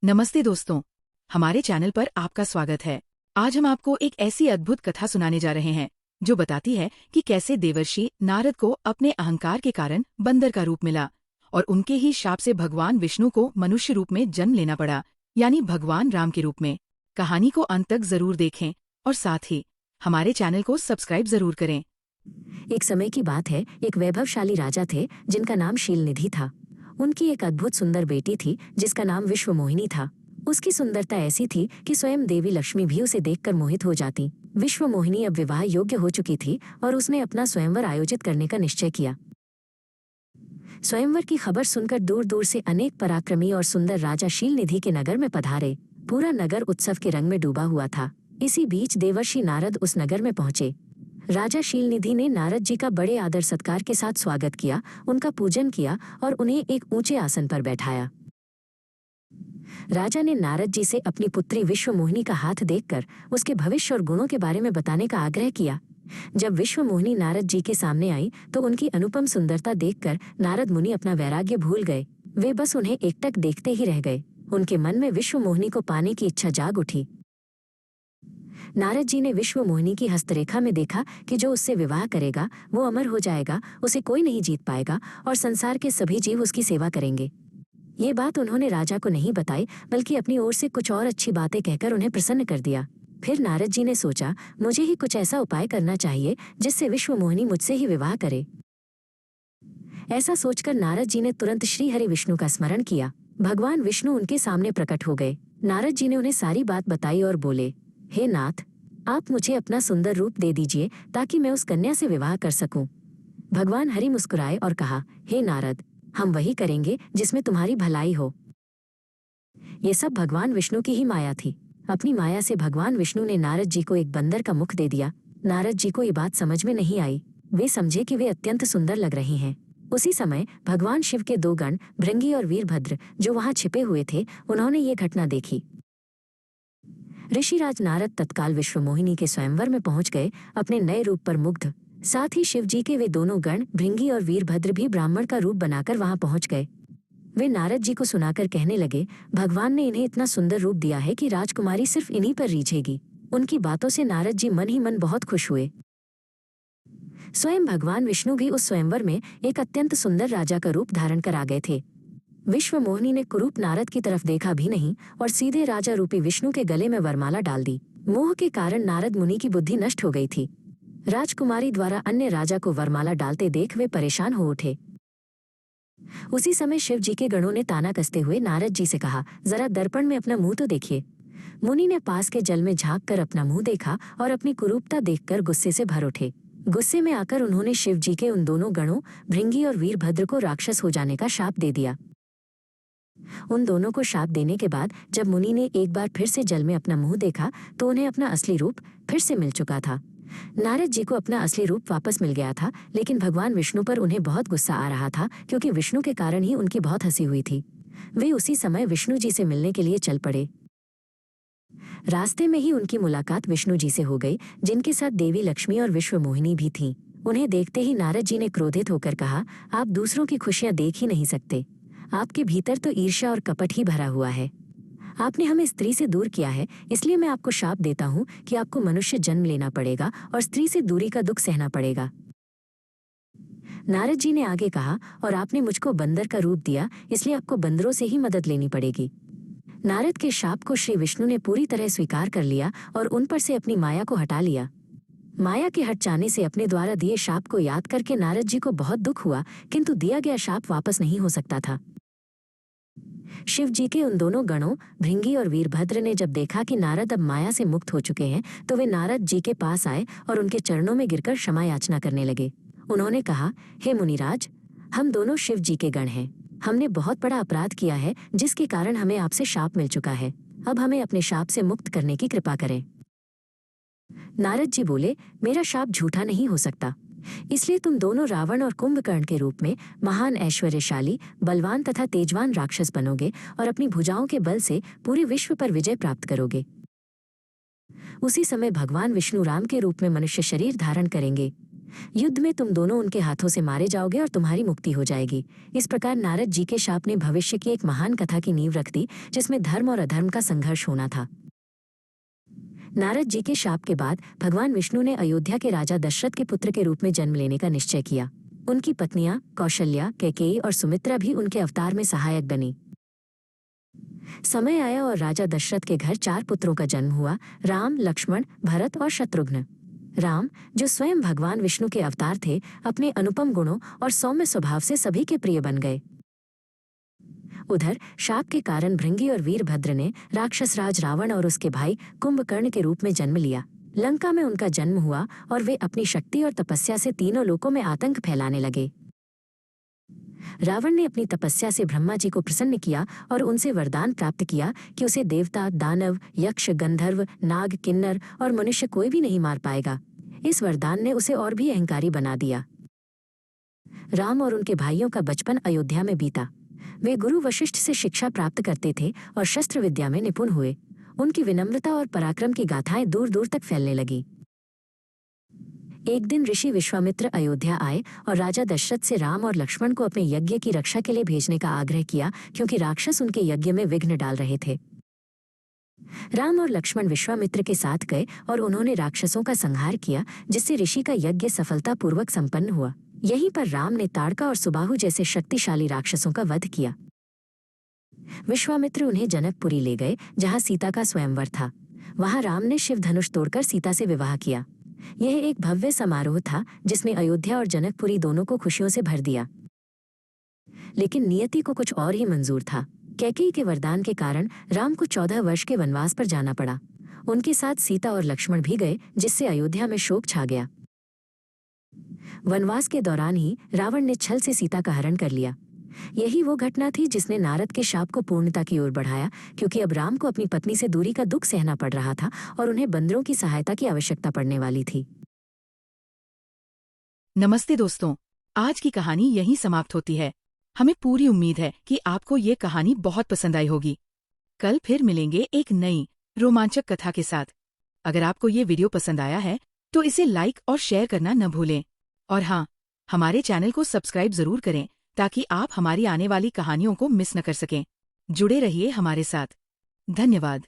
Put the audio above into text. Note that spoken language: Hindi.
नमस्ते दोस्तों, हमारे चैनल पर आपका स्वागत है। आज हम आपको एक ऐसी अद्भुत कथा सुनाने जा रहे हैं जो बताती है कि कैसे देवर्षि नारद को अपने अहंकार के कारण बंदर का रूप मिला और उनके ही शाप से भगवान विष्णु को मनुष्य रूप में जन्म लेना पड़ा, यानी भगवान राम के रूप में। कहानी को अंत तक जरूर देखें और साथ ही हमारे चैनल को सब्सक्राइब जरूर करें। एक समय की बात है, एक वैभवशाली राजा थे जिनका नाम शीलनिधि था। उनकी एक अद्भुत सुंदर बेटी थी जिसका नाम विश्वमोहिनी था। उसकी सुंदरता ऐसी थी कि स्वयं देवी लक्ष्मी भी उसे देखकर मोहित हो जाती। विश्वमोहिनी अब विवाह योग्य हो चुकी थी और उसने अपना स्वयंवर आयोजित करने का निश्चय किया। स्वयंवर की खबर सुनकर दूर दूर से अनेक पराक्रमी और सुंदर राजा शीलनिधि के नगर में पधारे। पूरा नगर उत्सव के रंग में डूबा हुआ था। इसी बीच देवर्षि नारद उस नगर में पहुंचे। राजा शीलनिधि ने नारद जी का बड़े आदर सत्कार के साथ स्वागत किया, उनका पूजन किया और उन्हें एक ऊंचे आसन पर बैठाया। राजा ने नारद जी से अपनी पुत्री विश्वमोहिनी का हाथ देखकर उसके भविष्य और गुणों के बारे में बताने का आग्रह किया। जब विश्वमोहिनी नारद जी के सामने आई तो उनकी अनुपम सुंदरता देखकर नारद मुनि अपना वैराग्य भूल गए। वे बस उन्हें एकटक देखते ही रह गए। उनके मन में विश्वमोहिनी को पाने की इच्छा जाग उठी। नारद जी ने विश्वमोहिनी की हस्तरेखा में देखा कि जो उससे विवाह करेगा वो अमर हो जाएगा, उसे कोई नहीं जीत पाएगा और संसार के सभी जीव उसकी सेवा करेंगे। ये बात उन्होंने राजा को नहीं बताई, बल्कि अपनी ओर से कुछ और अच्छी बातें कहकर उन्हें प्रसन्न कर दिया। फिर नारद जी ने सोचा, मुझे ही कुछ ऐसा उपाय करना चाहिए जिससे विश्वमोहिनी मुझसे ही विवाह करे। ऐसा सोचकर नारद जी ने तुरंत श्री हरि विष्णु का स्मरण किया। भगवान विष्णु उनके सामने प्रकट हो गए। नारद जी ने उन्हें सारी बात बताई और बोले, हे नाथ, आप मुझे अपना सुंदर रूप दे दीजिए ताकि मैं उस कन्या से विवाह कर सकूं। भगवान हरि मुस्कुराए और कहा, हे नारद, हम वही करेंगे जिसमें तुम्हारी भलाई हो। ये सब भगवान विष्णु की ही माया थी। अपनी माया से भगवान विष्णु ने नारद जी को एक बंदर का मुख दे दिया। नारद जी को ये बात समझ में नहीं आई। वे समझे कि वे अत्यंत सुंदर लग रही हैं। उसी समय भगवान शिव के दो गण भृंगी और वीरभद्र जो वहां छिपे हुए थे, उन्होंने ये घटना देखी। ऋषिराज नारद तत्काल विश्वमोहिनी के स्वयंवर में पहुंच गए, अपने नए रूप पर मुग्ध। साथ ही शिव जी के वे दोनों गण भृंगी और वीरभद्र भी ब्राह्मण का रूप बनाकर वहां पहुंच गए। वे नारद जी को सुनाकर कहने लगे, भगवान ने इन्हें इतना सुंदर रूप दिया है कि राजकुमारी सिर्फ इन्हीं पर रीझेगी। उनकी बातों से नारद जी मन ही मन बहुत खुश हुए। स्वयं भगवान विष्णु भी उस स्वयंवर में एक अत्यंत सुंदर राजा का रूप धारण कर आ गए थे। विश्वमोहिनी ने कुरूप नारद की तरफ देखा भी नहीं और सीधे राजा रूपी विष्णु के गले में वरमाला डाल दी। मोह के कारण नारद मुनि की बुद्धि नष्ट हो गई थी। राजकुमारी द्वारा अन्य राजा को वरमाला डालते देख वे परेशान हो उठे। उसी समय शिव जी के गणों ने ताना कसते हुए नारद जी से कहा, जरा दर्पण में अपना मुंह तो देखिए। मुनि ने पास के जल में झांक कर अपना मुंह देखा और अपनी कुरूपता देखकर गुस्से से भर उठे। गुस्से में आकर उन्होंने शिव जी के उन दोनों गणों भृंगी और वीरभद्र को राक्षस हो जाने का शाप दे दिया। उन दोनों को शाप देने के बाद जब मुनि ने एक बार फिर से जल में अपना मुंह देखा तो उन्हें अपना असली रूप फिर से मिल चुका था। नारद जी को अपना असली रूप वापस मिल गया था, लेकिन भगवान विष्णु पर उन्हें बहुत गुस्सा आ रहा था क्योंकि विष्णु के कारण ही उनकी बहुत हंसी हुई थी। वे उसी समय विष्णु जी से मिलने के लिए चल पड़े। रास्ते में ही उनकी मुलाकात विष्णु जी से हो गई, जिनके साथ देवी लक्ष्मी और विश्वमोहिनी भी थीं। उन्हें देखते ही नारद जी ने क्रोधित होकर कहा, आप दूसरों की खुशियां देख ही नहीं सकते। आपके भीतर तो ईर्ष्या और कपट ही भरा हुआ है। आपने हमें स्त्री से दूर किया है, इसलिए मैं आपको शाप देता हूँ कि आपको मनुष्य जन्म लेना पड़ेगा और स्त्री से दूरी का दुख सहना पड़ेगा। नारद जी ने आगे कहा, और आपने मुझको बंदर का रूप दिया, इसलिए आपको बंदरों से ही मदद लेनी पड़ेगी। नारद के शाप को श्री विष्णु ने पूरी तरह स्वीकार कर लिया और उन पर से अपनी माया को हटा लिया। माया के हट जाने से अपने द्वारा दिए शाप को याद करके नारद जी को बहुत दुख हुआ, किंतु दिया गया शाप वापस नहीं हो सकता था। शिव जी के उन दोनों गणों भृंगी और वीरभद्र ने जब देखा कि नारद अब माया से मुक्त हो चुके हैं, तो वे नारद जी के पास आए और उनके चरणों में गिरकर क्षमा याचना करने लगे। उन्होंने कहा, हे मुनिराज, हम दोनों शिव जी के गण हैं। हमने बहुत बड़ा अपराध किया है जिसके कारण हमें आपसे शाप मिल चुका है। अब हमें अपने शाप से मुक्त करने की कृपा करें। नारद जी बोले, मेरा शाप झूठा नहीं हो सकता, इसलिए तुम दोनों रावण और कुंभकर्ण के रूप में महान ऐश्वर्यशाली, बलवान तथा तेजवान राक्षस बनोगे और अपनी भुजाओं के बल से पूरे विश्व पर विजय प्राप्त करोगे। उसी समय भगवान विष्णु राम के रूप में मनुष्य शरीर धारण करेंगे। युद्ध में तुम दोनों उनके हाथों से मारे जाओगे और तुम्हारी मुक्ति हो जाएगी। इस प्रकार नारद जी के शाप ने भविष्य की एक महान कथा की नींव रख दी, जिसमें धर्म और अधर्म का संघर्ष होना था। नारद जी के शाप के बाद भगवान विष्णु ने अयोध्या के राजा दशरथ के पुत्र के रूप में जन्म लेने का निश्चय किया। उनकी पत्नियां कौशल्या, कैकेयी और सुमित्रा भी उनके अवतार में सहायक बनी। समय आया और राजा दशरथ के घर 4 पुत्रों का जन्म हुआ, राम, लक्ष्मण, भरत और शत्रुघ्न। राम, जो स्वयं भगवान विष्णु के अवतार थे, अपने अनुपम गुणों और सौम्य स्वभाव से सभी के प्रिय बन गए। उधर शाप के कारण भृंगी और वीरभद्र ने राक्षस राज रावण और उसके भाई कुंभकर्ण के रूप में जन्म लिया। लंका में उनका जन्म हुआ और वे अपनी शक्ति और तपस्या से तीनों लोकों में आतंक फैलाने लगे। रावण ने अपनी तपस्या से ब्रह्मा जी को प्रसन्न किया और उनसे वरदान प्राप्त किया कि उसे देवता, दानव, यक्ष, गंधर्व, नाग, किन्नर और मनुष्य कोई भी नहीं मार पाएगा। इस वरदान ने उसे और भी अहंकारी बना दिया। राम और उनके भाइयों का बचपन अयोध्या में बीता। वे गुरु वशिष्ठ से शिक्षा प्राप्त करते थे और शस्त्र विद्या में निपुण हुए। उनकी विनम्रता और पराक्रम की गाथाएं दूर दूर तक फैलने लगी। एक दिन ऋषि विश्वामित्र अयोध्या आए और राजा दशरथ से राम और लक्ष्मण को अपने यज्ञ की रक्षा के लिए भेजने का आग्रह किया, क्योंकि राक्षस उनके यज्ञ में विघ्न डाल रहे थे। राम और लक्ष्मण विश्वामित्र के साथ गए और उन्होंने राक्षसों का संहार किया, जिससे ऋषि का यज्ञ सफलतापूर्वक संपन्न हुआ। यहीं पर राम ने ताड़का और सुबाहु जैसे शक्तिशाली राक्षसों का वध किया। विश्वामित्र उन्हें जनकपुरी ले गए, जहां सीता का स्वयंवर था। वहां राम ने शिव धनुष तोड़कर सीता से विवाह किया। यह एक भव्य समारोह था, जिसने अयोध्या और जनकपुरी दोनों को खुशियों से भर दिया। लेकिन नियति को कुछ और ही मंजूर था। कैकेयी के वरदान के कारण राम को 14 वर्ष के वनवास पर जाना पड़ा। उनके साथ सीता और लक्ष्मण भी गए, जिससे अयोध्या में शोक छा गया। वनवास के दौरान ही रावण ने छल से सीता का हरण कर लिया। यही वो घटना थी जिसने नारद के शाप को पूर्णता की ओर बढ़ाया, क्योंकि अब राम को अपनी पत्नी से दूरी का दुख सहना पड़ रहा था और उन्हें बंदरों की सहायता की आवश्यकता पड़ने वाली थी। नमस्ते दोस्तों, आज की कहानी यहीं समाप्त होती है। हमें पूरी उम्मीद है कि आपको ये कहानी बहुत पसंद आई होगी। कल फिर मिलेंगे एक नई रोमांचक कथा के साथ। अगर आपको ये वीडियो पसंद आया है तो इसे लाइक और शेयर करना न भूलें। और हाँ, हमारे चैनल को सब्सक्राइब जरूर करें ताकि आप हमारी आने वाली कहानियों को मिस न कर सकें। जुड़े रहिए हमारे साथ। धन्यवाद।